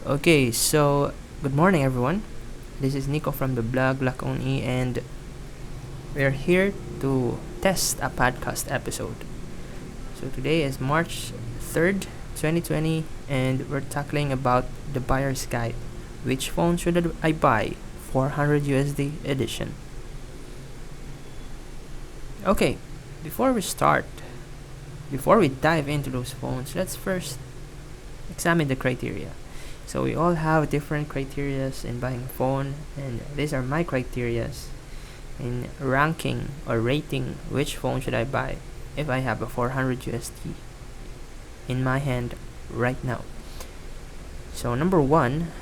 Okay, so good morning, everyone. This is Nico from the blog Lockon-e, and we're here to test a podcast episode. So today is March 3rd, 2020, and we're tackling about the buyer's guide. Which phone should I buy? 400 USD edition. Okay, before we start, before we dive into those phones, let's first examine the criteria. So we all have different criterias in buying a phone, and these are my criterias in ranking or rating which phone should I buy if I have a 400 USD in my hand right now. So number one,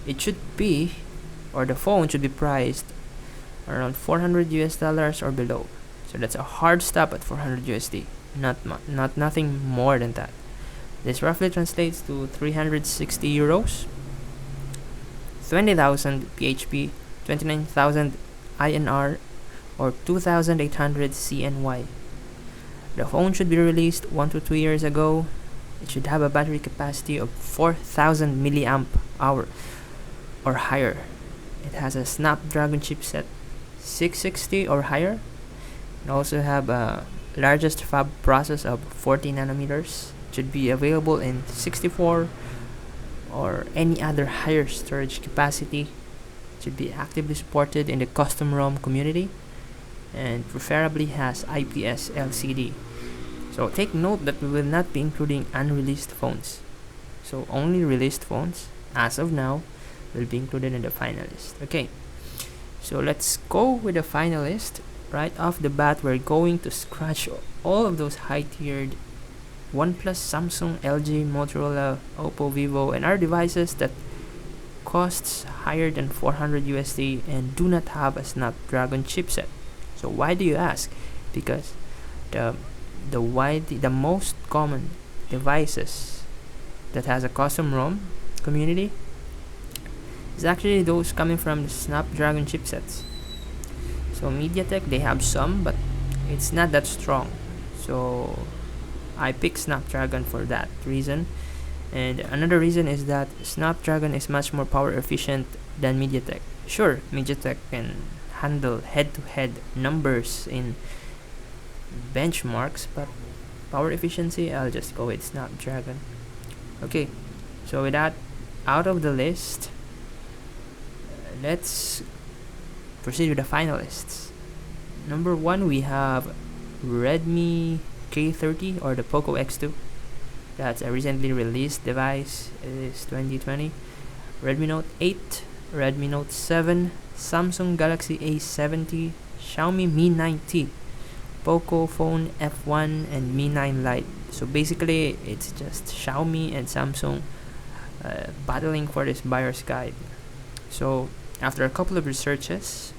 it should be, or the phone should be priced around 400 US dollars or below. So that's a hard stop at 400 USD. Not nothing more than that. This roughly translates to 360 euros, 20,000 PHP, 29,000 INR, or 2,800 CNY. The phone should be released 1 to 2 years ago. It should have a battery capacity of 4,000 milliamp hour or higher. It has a Snapdragon chipset 660 or higher. It also have a largest fab process of 40 nanometers. It should be available in 64 or any other higher storage capacity. It should be actively supported in the custom ROM community and preferably has IPS LCD. So take note that we will not be including unreleased phones. So only released phones as of now will be included in the finalist. Okay, so let's go with the finalist. Right off the bat, we're going to scratch all of those high-tiered OnePlus, Samsung, LG, Motorola, Oppo, Vivo, and other devices that costs higher than 400 USD and do not have a Snapdragon chipset. So why do you ask? Because the most common devices that has a custom ROM community is actually those coming from the Snapdragon chipsets. So MediaTek, they have some, but it's not that strong. So I pick Snapdragon for that reason. And another reason is that Snapdragon is much more power efficient than MediaTek. Sure, MediaTek can handle head-to-head numbers in benchmarks, but power efficiency, I'll just go with Snapdragon. Okay, so with that out of the list, let's proceed with the finalists. Number one, we have Redmi K30 or the Poco X2. That's a recently released device. It is 2020. Redmi Note 8, Redmi Note 7, Samsung Galaxy A70, Xiaomi Mi 9T, Poco Phone F1, and Mi 9 Lite. So basically, it's just Xiaomi and Samsung battling for this buyer's guide. So after a couple of researches,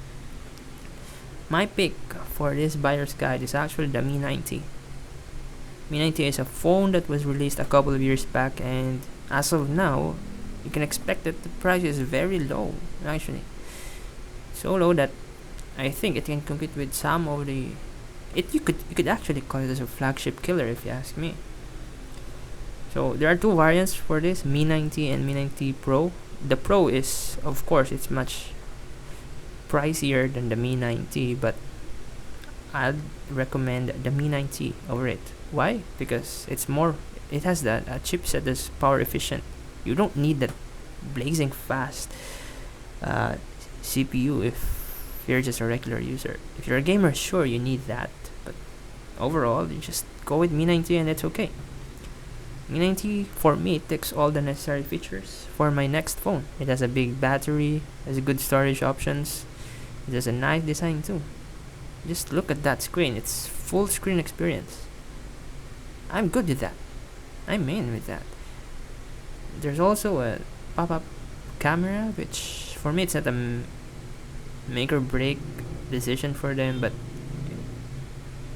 my pick for this buyer's guide is actually the Mi 9T. Mi 9T is a phone that was released a couple of years back, and as of now, you can expect that the price is very low, actually. So low that I think it can compete with some of the... You could actually call it as a flagship killer if you ask me. So there are two variants for this, Mi 9T and Mi 9T Pro. The Pro is, of course, it's much pricier than the Mi 9T, but I'd recommend the Mi 9T over it. Why? Because it has that chipset that's power efficient. You don't need that blazing fast CPU if you're just a regular user. If you're a gamer, sure, you need that, but overall, you just go with Mi 9T and it's okay. Mi 9T, for me, it takes all the necessary features for my next phone. It has a big battery, has good storage options, it has a nice design too. Just look at that screen, it's full screen experience. I'm good with that. I'm in with that. There's also a pop-up camera, which for me it's not a make or break decision for them, but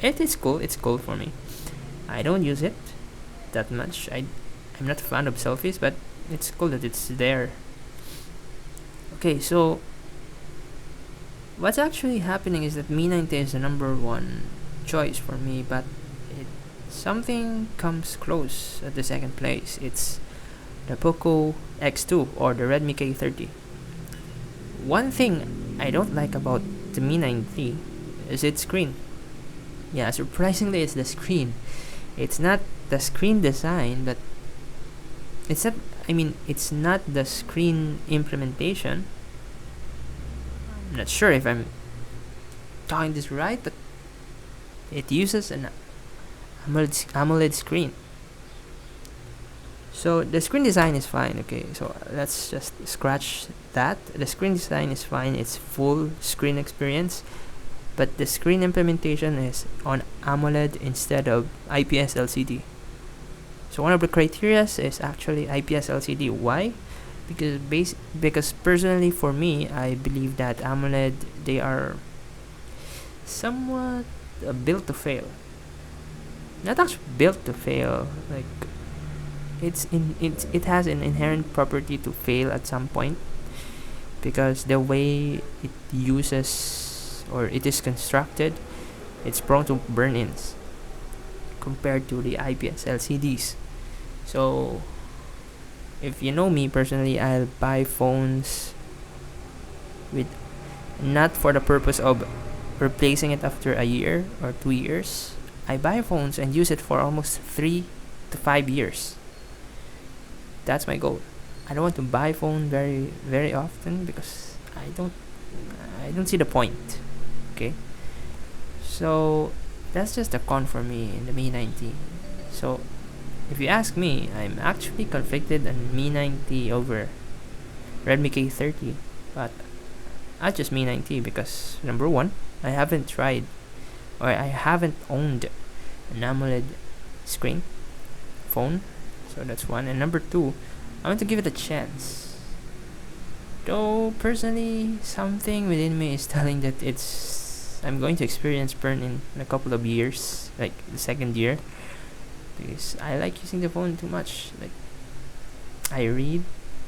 it is cool. It's cool for me. I don't use it that much. I'm not a fan of selfies, but it's cool that it's there. Okay, so what's actually happening is that Mi 9T is the number one choice for me, but something comes close at the second place. It's the Poco X2 or the Redmi K30. One thing I don't like about the Mi 9T is its screen. Yeah, surprisingly, it's the screen. It's not the screen design, but it's not. I mean, it's not the screen implementation. I'm not sure if I'm talking this right, but it uses an AMOLED screen. So the screen design is fine. Okay, so let's just scratch that. The screen design is fine. It's full screen experience, but the screen implementation is on AMOLED instead of IPS LCD. So one of the criteria is actually IPS LCD. Why? Because personally for me, I believe that AMOLED, they are somewhat built to fail. Not actually built to fail. Like it has an inherent property to fail at some point, because the way it uses or it is constructed, it's prone to burn-ins compared to the IPS LCDs. So if you know me personally, I'll buy phones with not for the purpose of replacing it after a year or 2 years. I buy phones and use it for almost 3 to 5 years. That's my goal. I don't want to buy phone very very often because I don't see the point. Okay, so that's just a con for me in the Mi 9T. So if you ask me, I'm actually conflicted on Mi 9T over Redmi K30, but I just Mi 9T because number one, I haven't tried or I haven't owned an AMOLED screen phone, so that's one. And number two, I want to give it a chance. Though personally, something within me is telling that I'm going to experience burn in a couple of years, like the second year, because I like using the phone too much. Like I read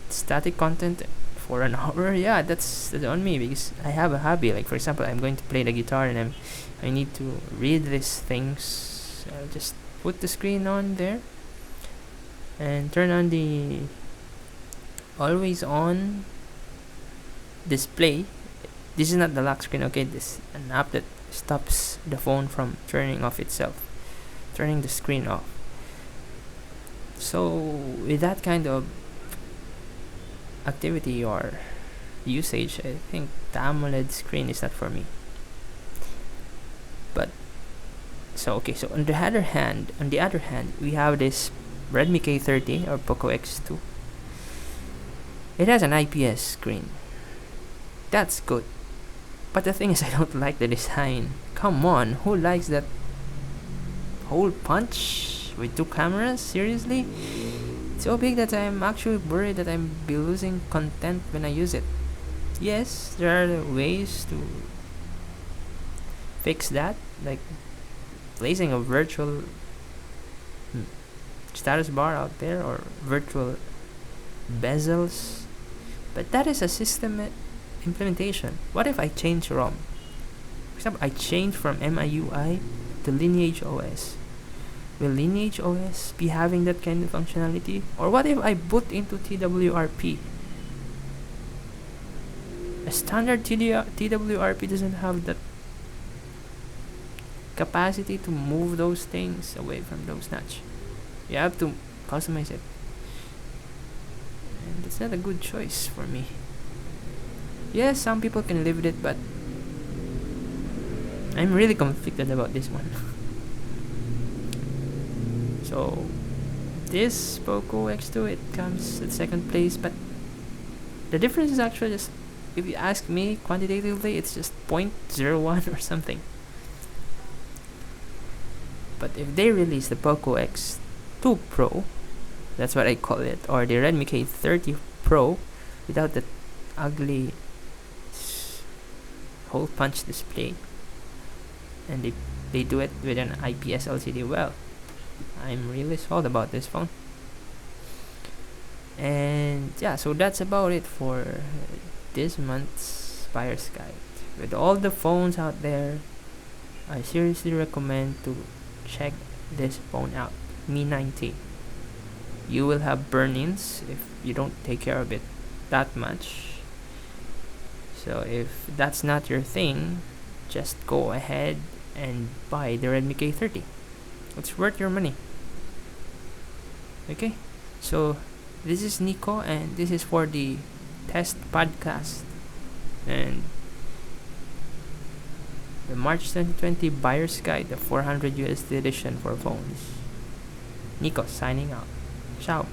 static content for an hour. Yeah, that's on me because I have a hobby. Like for example, I'm going to play the guitar and I need to read these things. I'll just put the screen on there and turn on the always on display. This is not the lock screen, okay? This is an app that stops the phone from turning off itself, turning the screen off. So with that kind of activity or usage, I think the AMOLED screen is not for me. But so on the other hand, we have this Redmi K30 or Poco X2. It has an IPS screen. That's good. But the thing is, I don't like the design. Come on, who likes that hole punch with two cameras? Seriously? It's so big that I'm actually worried that I'm be losing content when I use it. Yes, there are ways to fix that, like placing a virtual status bar out there or virtual bezels, but that is a system implementation. What if I change ROM? For example, I change from MIUI to Lineage OS. Will Lineage OS be having that kind of functionality? Or what if I boot into TWRP? A standard TWRP doesn't have that capacity to move those things away from those notch. You have to customize it, and it's not a good choice for me. Yes, some people can live with it, but I'm really conflicted about this one. So this Poco X2, it comes at second place, but the difference is actually just, if you ask me quantitatively, it's just 0.01 or something. But if they release the Poco X2 Pro, that's what I call it, or the Redmi K30 Pro without the ugly hole punch display, and they do it with an IPS LCD, well, I'm really sold about this phone. And yeah, so that's about it for this month's Buyer's Guide. With all the phones out there, I seriously recommend to check this phone out, Mi 9T. you will have burn-ins if you don't take care of it that much. So if that's not your thing, just go ahead and buy the Redmi K30. It's worth your money. Okay, so this is Nico, and this is for the test podcast and the March 2020 Buyer's Guide, the 400 USD edition for phones. Nico signing out. Ciao.